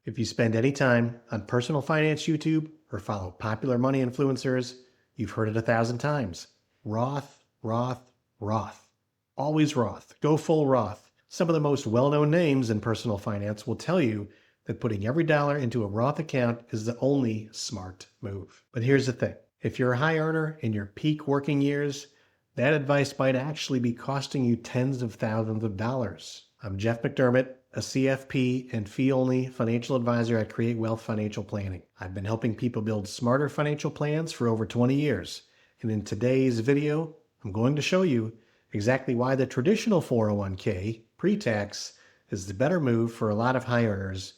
If you spend any time on personal finance YouTube or follow popular money influencers, you've heard it 1,000 times. Roth, Roth, Roth. Always Roth. Go full Roth. Some of the most well-known names in personal finance will tell you that putting every dollar into a Roth account is the only smart move. But here's the thing. If you're a high earner in your peak working years, that advice might actually be costing you tens of thousands of dollars. I'm Jeff McDermott, a CFP and fee-only financial advisor at Create Wealth Financial Planning. I've been helping people build smarter financial plans for over 20 years. And in today's video, I'm going to show you exactly why the traditional 401k pre-tax is the better move for a lot of high earners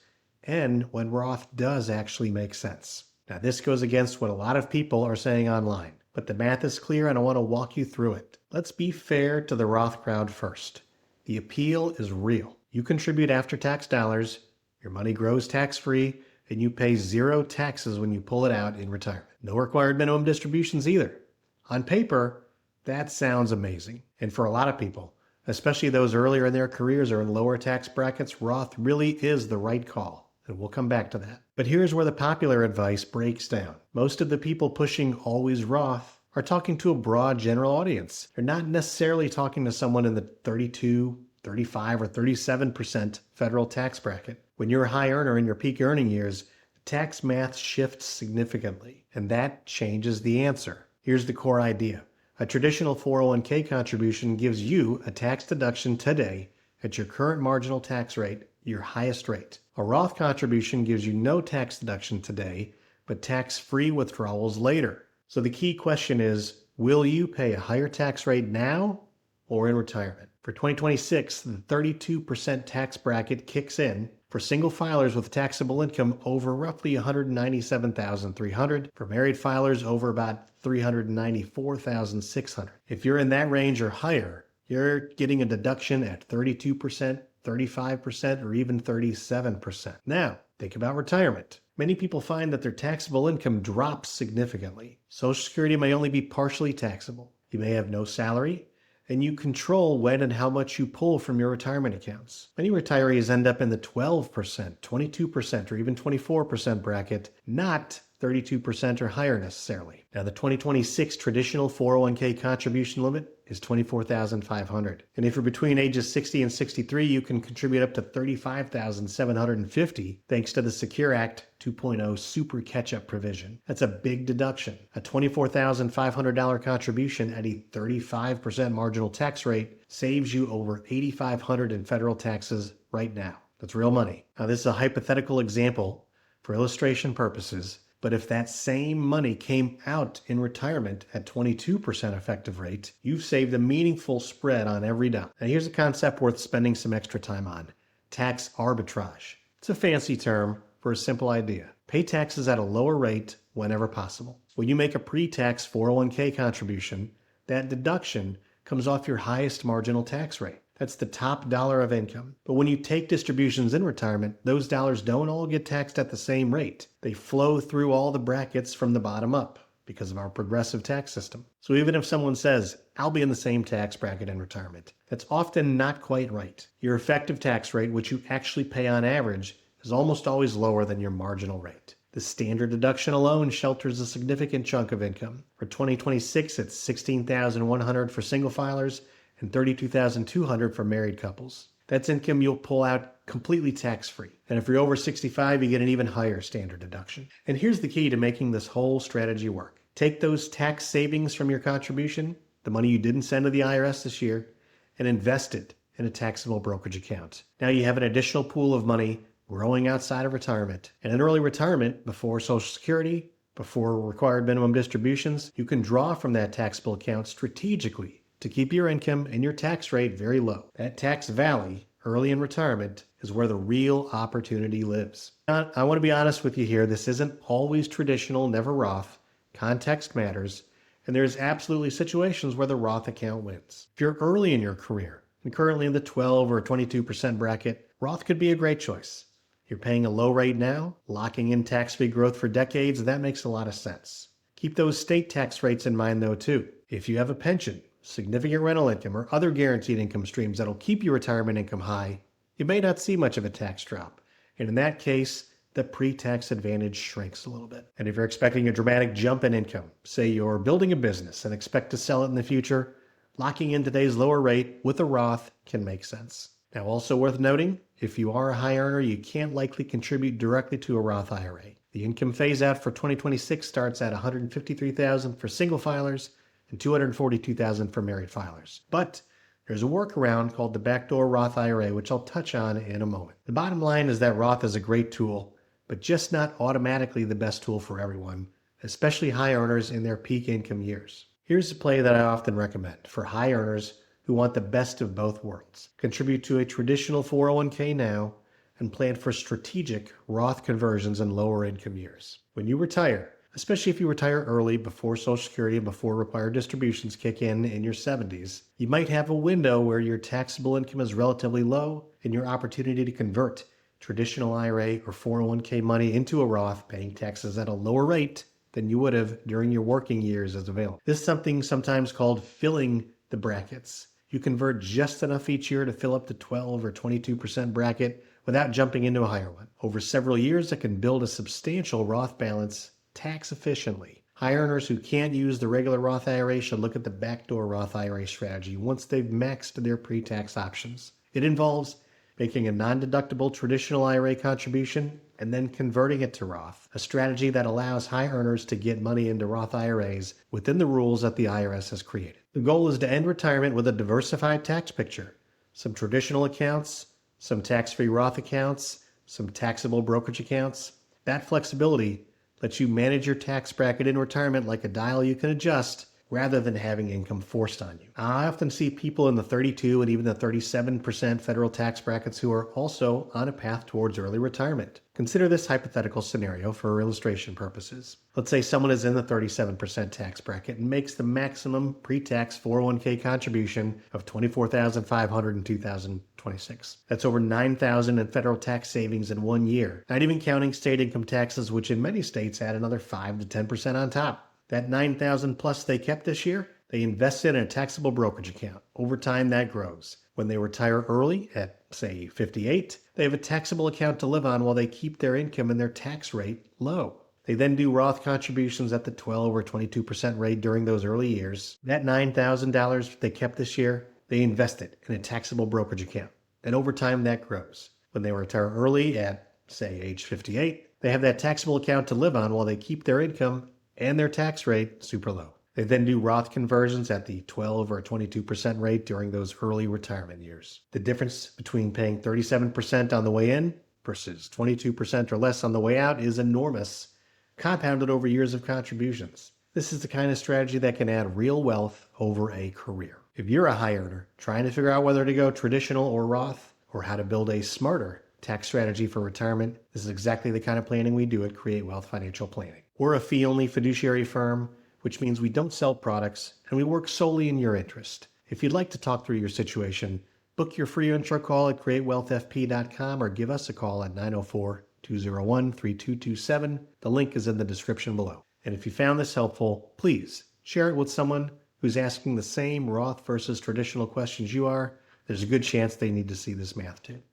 and when Roth does actually make sense. Now, this goes against what a lot of people are saying online, but the math is clear and I want to walk you through it. Let's be fair to the Roth crowd first. The appeal is real. You contribute after-tax dollars, your money grows tax-free, and you pay zero taxes when you pull it out in retirement. No required minimum distributions either. On paper, that sounds amazing. And for a lot of people, especially those earlier in their careers or in lower tax brackets, Roth really is the right call. And we'll come back to that. But here's where the popular advice breaks down. Most of the people pushing always Roth are talking to a broad general audience. They're not necessarily talking to someone in the 32, 35, or 37% federal tax bracket. When you're a high earner in your peak earning years, tax math shifts significantly, and that changes the answer. Here's the core idea. A traditional 401k contribution gives you a tax deduction today at your current marginal tax rate, your highest rate. A Roth contribution gives you no tax deduction today, but tax-free withdrawals later. So the key question is, will you pay a higher tax rate now or in retirement? For 2026, the 32% tax bracket kicks in for single filers with taxable income over roughly $197,300, for married filers over about $394,600. If you're in that range or higher, you're getting a deduction at 32%, 35%, or even 37%. Now, think about retirement. Many people find that their taxable income drops significantly. Social Security may only be partially taxable. You may have no salary, and you control when and how much you pull from your retirement accounts. Many retirees end up in the 12%, 22%, or even 24% bracket, not 32% or higher necessarily. Now, the 2026 traditional 401k contribution limit is $24,500. And if you're between ages 60 and 63, you can contribute up to $35,750 thanks to the Secure Act 2.0 Super Catch-up provision. That's a big deduction. A $24,500 contribution at a 35% marginal tax rate saves you over $8,500 in federal taxes right now. That's real money. Now, this is a hypothetical example for illustration purposes. But if that same money came out in retirement at 22% effective rate, you've saved a meaningful spread on every dollar. Now here's a concept worth spending some extra time on. Tax arbitrage. It's a fancy term for a simple idea. Pay taxes at a lower rate whenever possible. When you make a pre-tax 401k contribution, that deduction comes off your highest marginal tax rate. That's the top dollar of income. But when you take distributions in retirement, those dollars don't all get taxed at the same rate. They flow through all the brackets from the bottom up because of our progressive tax system. So even if someone says, I'll be in the same tax bracket in retirement, that's often not quite right. Your effective tax rate, which you actually pay on average, is almost always lower than your marginal rate. The standard deduction alone shelters a significant chunk of income. For 2026, it's $16,100 for single filers and $32,200 for married couples. That's income you'll pull out completely tax-free. And if you're over 65, you get an even higher standard deduction. And here's the key to making this whole strategy work. Take those tax savings from your contribution, the money you didn't send to the IRS this year, and invest it in a taxable brokerage account. Now you have an additional pool of money growing outside of retirement. And in early retirement, before Social Security, before required minimum distributions, you can draw from that taxable account strategically to keep your income and your tax rate very low. That tax valley, early in retirement, is where the real opportunity lives. Now, I want to be honest with you here. This isn't always traditional, never Roth. Context matters, and there's absolutely situations where the Roth account wins. If you're early in your career and currently in the 12 or 22% bracket, Roth could be a great choice. You're paying a low rate now, locking in tax-free growth for decades, and that makes a lot of sense. Keep those state tax rates in mind though too. If you have a pension, significant rental income, or other guaranteed income streams that'll keep your retirement income high, you may not see much of a tax drop. And in that case, the pre-tax advantage shrinks a little bit. And if you're expecting a dramatic jump in income, say you're building a business and expect to sell it in the future, locking in today's lower rate with a Roth can make sense. Now, also worth noting, if you are a high earner, you can't likely contribute directly to a Roth IRA. The income phase out for 2026 starts at $153,000 for single filers and $242,000 for married filers. But there's a workaround called the backdoor Roth IRA, which I'll touch on in a moment. The bottom line is that Roth is a great tool, but just not automatically the best tool for everyone, especially high earners in their peak income years. Here's a play that I often recommend for high earners who want the best of both worlds. Contribute to a traditional 401k now and plan for strategic Roth conversions in lower income years. When you retire, especially if you retire early before Social Security and before required distributions kick in your 70s, you might have a window where your taxable income is relatively low and your opportunity to convert traditional IRA or 401k money into a Roth, paying taxes at a lower rate than you would have during your working years is available. This is something sometimes called filling the brackets. You convert just enough each year to fill up the 12 or 22% bracket without jumping into a higher one. Over several years, it can build a substantial Roth balance tax efficiently. High earners who can't use the regular Roth IRA should look at the backdoor Roth IRA strategy once they've maxed their pre-tax options. It involves making a non-deductible traditional IRA contribution and then converting it to Roth, a strategy that allows high earners to get money into Roth IRAs within the rules that the IRS has created. The goal is to end retirement with a diversified tax picture, some traditional accounts, some tax-free Roth accounts, some taxable brokerage accounts. That flexibility lets you manage your tax bracket in retirement like a dial you can adjust rather than having income forced on you. I often see people in the 32 and even the 37% federal tax brackets who are also on a path towards early retirement. Consider this hypothetical scenario for illustration purposes. Let's say someone is in the 37% tax bracket and makes the maximum pre-tax 401k contribution of $24,500 in 2026. That's over $9,000 in federal tax savings in 1 year, not even counting state income taxes, which in many states add another 5 to 10% on top. That $9,000 plus they kept this year, they invested in a taxable brokerage account. Over time, that grows. When they retire early at, say, 58, they have a taxable account to live on while they keep their income and their tax rate low. They then do Roth contributions at the 12 or 22% rate during those early years. That $9,000 they kept this year, they invested in a taxable brokerage account. And over time, that grows. When they retire early at, say, age 58, they have that taxable account to live on while they keep their income and their tax rate super low. They then do Roth conversions at the 12 or 22% rate during those early retirement years. The difference between paying 37% on the way in versus 22% or less on the way out is enormous, compounded over years of contributions. This is the kind of strategy that can add real wealth over a career. If you're a high earner trying to figure out whether to go traditional or Roth, or how to build a smarter tax strategy for retirement, this is exactly the kind of planning we do at Create Wealth Financial Planning. We're a fee-only fiduciary firm, which means we don't sell products and we work solely in your interest. If you'd like to talk through your situation, book your free intro call at createwealthfp.com or give us a call at 904-201-3227. The link is in the description below. And if you found this helpful, please share it with someone who's asking the same Roth versus traditional questions you are. There's a good chance they need to see this math too.